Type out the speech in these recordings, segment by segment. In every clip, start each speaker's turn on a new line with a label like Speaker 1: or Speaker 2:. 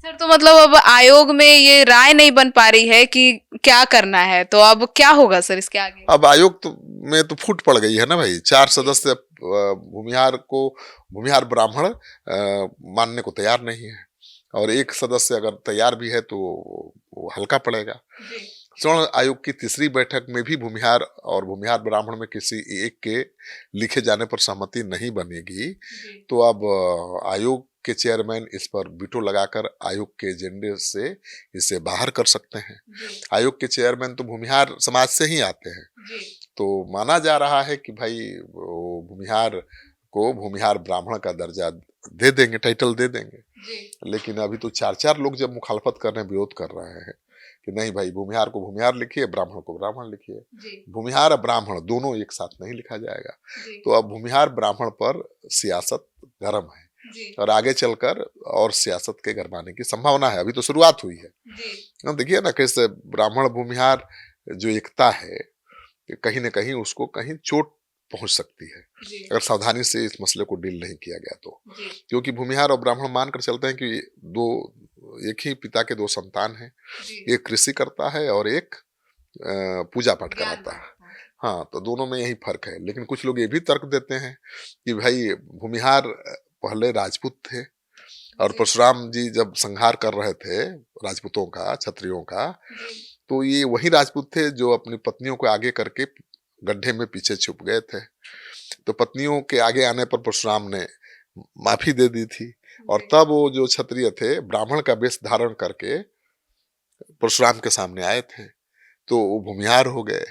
Speaker 1: Sir तो मतलब अब आयोग में ये राय नहीं बन पा रही है कि क्या करना है, तो अब क्या होगा सर इसके आगे?
Speaker 2: अब आयोग तो में तो फूट पड़ गई है ना भाई, 4 सदस्य भूमिहार ब्राह्मण मानने को तैयार नहीं है, और एक सदस्य अगर तैयार भी है तो वो हल्का पड़ेगा।
Speaker 1: जी।
Speaker 2: चुनाव आयोग की तीसरी बैठक में भी भूमिहार और भूमिहार ब्राह्मण में किसी एक के लिखे जाने पर सहमति नहीं बनेगी,
Speaker 1: जी।
Speaker 2: तो अब आयोग के चेयरमैन इस पर वीटो लगाकर आयोग के एजेंडे से इसे बाहर कर सकते हैं।
Speaker 1: जी।
Speaker 2: आयोग के चेयरमैन तो भूमिहार समाज से ही आते हैं,
Speaker 1: जी।
Speaker 2: तो माना जा रहा है कि भाई वो भूमिहार को भूमिहार ब्राह्मण का दर्जा दे देंगे, टाइटल दे देंगे।
Speaker 1: जी।
Speaker 2: लेकिन अभी तो 4-4 लोग जब मुखालफत कर रहे हैं, विरोध कर रहे हैं कि नहीं भाई, भूमिहार को भूमिहार लिखिए, ब्राह्मण को ब्राह्मण लिखिए,
Speaker 1: जी।
Speaker 2: भूमिहार और ब्राह्मण दोनों एक साथ नहीं लिखा जाएगा।
Speaker 1: जी।
Speaker 2: तो अब भूमिहार ब्राह्मण पर सियासत गर्म है,
Speaker 1: जी।
Speaker 2: और आगे चलकर और सियासत के गरमाने की संभावना है। अभी तो शुरुआत हुई है।
Speaker 1: जी।
Speaker 2: देखिए ना कैसे ब्राह्मण भूमिहार जो एकता है, कहीं ना कहीं उसको कहीं चोट पहुंच सकती है
Speaker 1: जी।
Speaker 2: अगर सावधानी से इस मसले को डील नहीं किया गया तो।
Speaker 1: जी।
Speaker 2: क्योंकि भूमिहार और ब्राह्मण मानकर चलते हैं कि दो एक ही पिता के दो संतान हैं,
Speaker 1: जी।
Speaker 2: एक कृषि करता है और एक पूजा पाठ
Speaker 1: ज्ञान
Speaker 2: कराता है।
Speaker 1: बांटता है।
Speaker 2: हाँ, तो दोनों में यही फर्क है। लेकिन कुछ लोग ये भी तर्क देते हैं कि भाई भूमिहार पहले राजपूत थे, और
Speaker 1: जी।
Speaker 2: परशुराम जी जब संहार कर रहे थे राजपूतों का, क्षत्रियों का,
Speaker 1: जी।
Speaker 2: तो ये वही राजपूत थे जो अपनी पत्नियों को आगे करके गड्ढे में पीछे छुप गए थे। तो पत्नियों के आगे आने पर परशुराम ने माफी दे दी थी, और
Speaker 1: जी।
Speaker 2: तब वो जो क्षत्रिय थे ब्राह्मण का वेश धारण करके परशुराम के सामने आए थे, तो वो भूमिहार हो गए।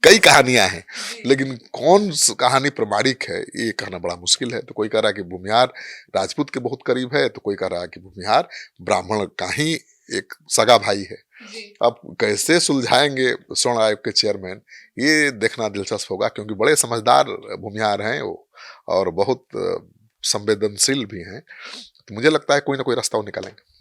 Speaker 2: कई कहानियां हैं,
Speaker 1: जी।
Speaker 2: लेकिन कौन सी कहानी प्रमाणिक है ये कहना बड़ा मुश्किल है। तो कोई कह रहा है कि भूमिहार राजपूत के बहुत करीब है, तो कोई कह रहा है कि भूमिहार ब्राह्मण का ही एक सगा भाई है।
Speaker 1: जी।
Speaker 2: अब कैसे सुलझाएंगे स्वर्ण आयोग के चेयरमैन, ये देखना दिलचस्प होगा, क्योंकि बड़े समझदार भूमिहार हैं वो, और बहुत संवेदनशील भी हैं। तो मुझे लगता है कोई ना कोई रास्ता वो निकालेंगे।